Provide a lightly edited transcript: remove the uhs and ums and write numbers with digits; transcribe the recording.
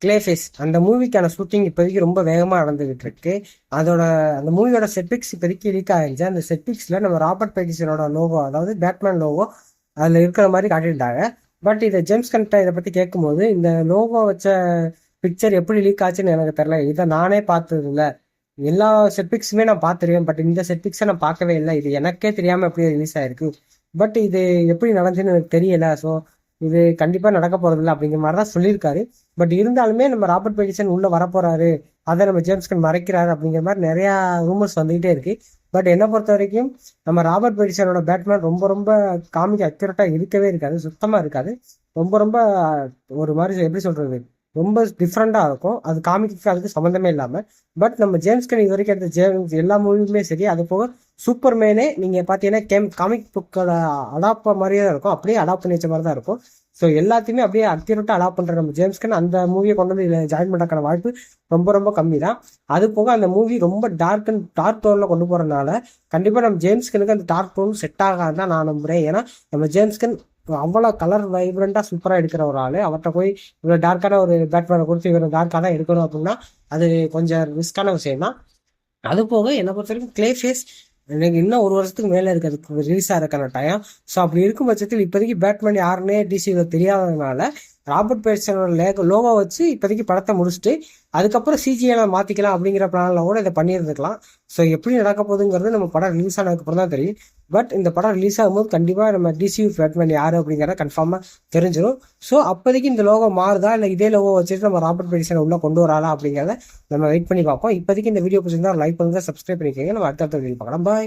கிளேஃபேஸ் அந்த மூவிக்கான ஷூட்டிங் இப்போதைக்கு ரொம்ப வேகமாக நடந்துகிட்டு இருக்கு. அதோட அந்த மூவியோட செட்பிக்ஸ் இப்போதைக்கு லீக் ஆயிருந்துச்சு. அந்த செட்பிக்ஸில் நம்ம ராபர்ட் பேட்டிசனோட லோகோ, அதாவது பேட்மேன் லோகோ அதில் இருக்கிற மாதிரி காட்டியிருந்தாங்க. பட் இதை ஜேம்ஸ் கன்ட்ட இதை பற்றி கேட்கும்போது, இந்த லோகோ வச்ச பிக்சர் எப்படி லீக் ஆச்சுன்னு எனக்கு தெரியல, இதை நானே பார்த்தது இல்லை, எல்லா செட்பிக்ஸுமே நான் பார்த்துருவேன், பட் இந்த செட்பிக்ஸை நான் பார்க்கவே இல்லை, இது எனக்கே தெரியாமல் எப்படி ரிலீஸ் ஆயிருக்கு, பட் இது எப்படி நடந்துச்சுன்னு எனக்கு தெரியல, ஸோ இது கண்டிப்பாக நடக்க போகிறதில்ல அப்படிங்கிற மாதிரி தான் சொல்லியிருக்காரு. பட் இருந்தாலுமே நம்ம ராபர்ட் பேட்டிசன் உள்ளே வரப்போறாரு, அதை நம்ம ஜேம்ஸ் கன் மறைக்கிறாரு அப்படிங்கிற மாதிரி நிறையா ரூமர்ஸ் வந்துகிட்டே இருக்கு. பட் என்னை பொறுத்த வரைக்கும் நம்ம ராபர்ட் பேட்டிசனோட பேட்மேன் ரொம்ப ரொம்ப காமிக் அக்யூரேட்டாக இருக்கவே இருக்காது, சுத்தமாக இருக்காது. ரொம்ப ரொம்ப ஒரு மாதிரி எப்படி சொல்றது, ரொம்ப டிஃப்ரெண்டாக இருக்கும். அது காமிக்கு அதுக்கு சம்மந்தமே இல்லாமல். பட் நம்ம ஜேம்ஸ் கன் இது வரைக்கும் எடுத்த எல்லா மூவியுமே சரி, அது போக சூப்பர்மேனே நீங்கள் பார்த்தீங்கன்னா காமிக் புக்கோட அடாப்ட் மாதிரியே தான் இருக்கும், அப்படியே அடாப்ட் பண்ணி வச்ச மாதிரி தான் இருக்கும். ஸோ எல்லாத்தையுமே அப்படியே அக்யூரேட்டாக அடாப்ட் பண்ணுற நம்ம ஜேம்ஸ் கன் அந்த மூவியை கொண்டு வந்து இதில் ஜாயின் பண்ணுறதுக்கான வாய்ப்பு ரொம்ப ரொம்ப கம்மி தான். அது போக அந்த மூவி ரொம்ப டார்க் டோனில் கொண்டு போகிறதுனால கண்டிப்பாக நம்ம ஜேம்ஸ் கனுக்கு அந்த டார்க் டோன் செட் ஆகாது தான் நான் நம்புகிறேன். ஏன்னா நம்ம ஜேம்ஸ் கன் அவ்வளோ கலர் வைப்ரண்டாக சூப்பராக எடுக்கிற ஒரு ஆள், அவர்கிட்ட போய் இவ்வளோ டார்க்கான ஒரு பேட்மேனை கொடுத்து இவர் டார்க்காக தான் எடுக்கணும் அப்படின்னா அது கொஞ்சம் ரிஸ்கான விஷயம் தான். அது போக என்னை பொறுத்த வரைக்கும் கிளேஃபேஸ் எனக்கு இன்னும் ஒரு வருஷத்துக்கு மேலே இருக்குது அதுக்கு ரிலீஸ் ஆகிறக்கான டைம். ஸோ அப்படி இருக்கும் பட்சத்தில் இப்போதைக்கு பேட்மேன் யாருன்னே டிசியில் தெரியாததுனால ராபர்ட் பேட்சனோட லோகோ வச்சு இப்போதைக்கு படத்தை முடிச்சுட்டு அதுக்கப்புறம் சிஜிஎல்லாம் மாற்றிக்கலாம் அப்படிங்கிற பிளானில் கூட இதை பண்ணியிருந்துக்கலாம். ஸோ எப்படி நடக்க போகுதுங்கிறது நம்ம படம் ரிலீஸ் ஆனதுக்கப்புறம் தான் தெரியும். பட் இந்த படம் ரிலீஸ் ஆகும்போது கண்டிப்பாக நம்ம டிசியூ பேட்மேன் யார் அப்படிங்கிறத கன்ஃபார்மாக தெரிஞ்சிடும். ஸோ அப்போதைக்கு இந்த லோகோ மாறுதா இல்லை இதே லோகோ வச்சுட்டு நம்ம ராபர்ட் பேட்டிசனை உள்ளே கொண்டு வரலாம் அப்படிங்கிறத நம்ம வெயிட் பண்ணி பார்ப்போம். இப்போதைக்கு இந்த வீடியோ பிடிச்சிருந்தா லைக் பண்ணுங்க, சப்ஸ்கிரைப் பண்ணிக்கோங்க. நம்ம அடுத்த வீடியோ பார்க்கலாம். பாய்.